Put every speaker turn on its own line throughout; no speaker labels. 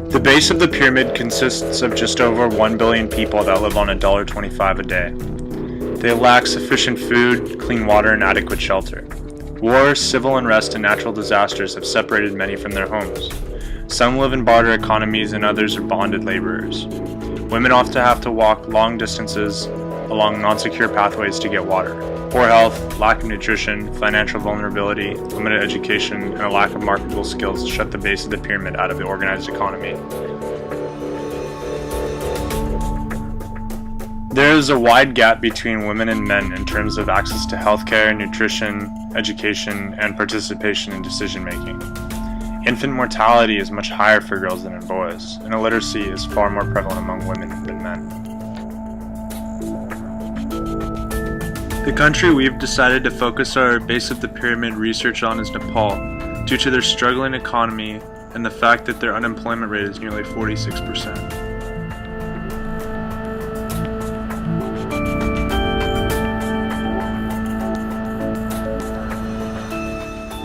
The base of the pyramid consists of just over 1 billion people that live on $1.25 a day. They lack sufficient food, clean water, and adequate shelter. War, civil unrest, and natural disasters have separated many from their homes. Some live in barter economies and others are bonded laborers. Women often have to walk long distances along non-secure pathways to get water. Poor health, lack of nutrition, financial vulnerability, limited education, and a lack of marketable skills shut the base of the pyramid out of the organized economy. There is a wide gap between women and men in terms of access to healthcare, nutrition, education, and participation in decision-making. Infant mortality is much higher for girls than in boys, and illiteracy is far more prevalent among women than men. The country we've decided to focus our base of the pyramid research on is Nepal, due to their struggling economy and the fact that their unemployment rate is nearly 46%.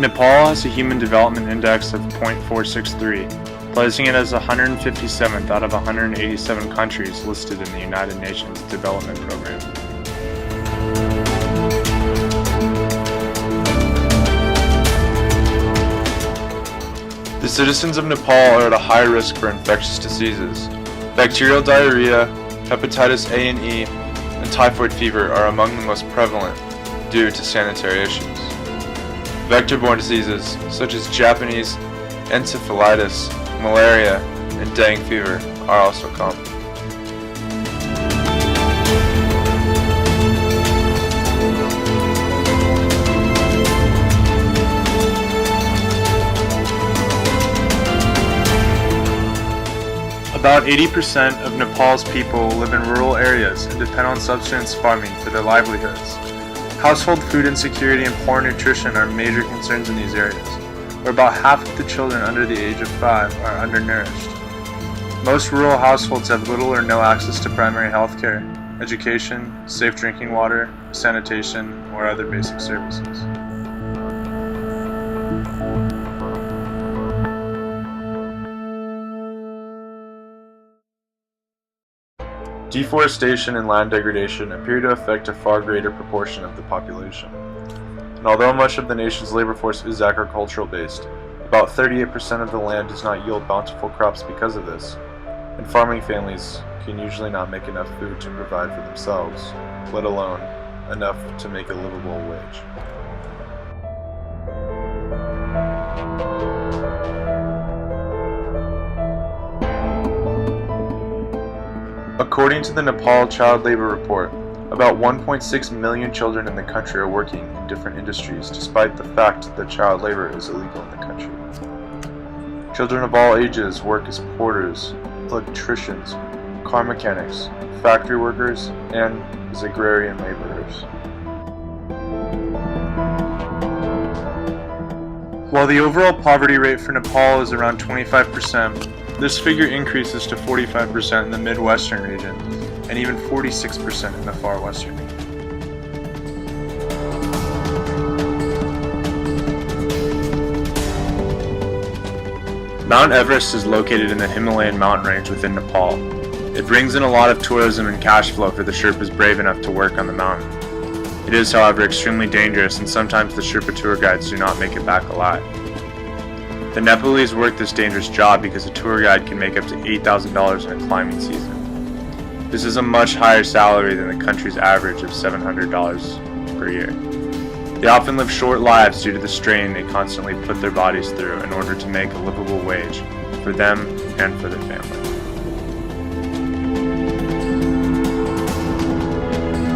Nepal has a Human Development Index of 0.463, placing it as 157th out of 187 countries listed in the United Nations Development Program. The citizens of Nepal are at a high risk for infectious diseases. Bacterial diarrhea, hepatitis A and E, and typhoid fever are among the most prevalent due to sanitary issues. Vector-borne diseases such as Japanese encephalitis, malaria, and dengue fever are also common. About 80% of Nepal's people live in rural areas and depend on subsistence farming for their livelihoods. Household food insecurity and poor nutrition are major concerns in these areas, where about half of the children under the age of 5 are undernourished. Most rural households have little or no access to primary health care, education, safe drinking water, sanitation, or other basic services. Deforestation and land degradation appear to affect a far greater proportion of the population. And although much of the nation's labor force is agricultural based, about 38% of the land does not yield bountiful crops because of this, and farming families can usually not make enough food to provide for themselves, let alone enough to make a livable wage. According to the Nepal Child Labor Report, about 1.6 million children in the country are working in different industries despite the fact that child labor is illegal in the country. Children of all ages work as porters, electricians, car mechanics, factory workers, and as agrarian laborers. While the overall poverty rate for Nepal is around 25%, this figure increases to 45% in the Midwestern region, and even 46% in the far western region. Mount Everest is located in the Himalayan mountain range within Nepal. It brings in a lot of tourism and cash flow for the Sherpas brave enough to work on the mountain. It is, however, extremely dangerous, and sometimes the Sherpa tour guides do not make it back alive. The Nepalese work this dangerous job because a tour guide can make up to $8,000 in a climbing season. This is a much higher salary than the country's average of $700 per year. They often live short lives due to the strain they constantly put their bodies through in order to make a livable wage for them and for their families.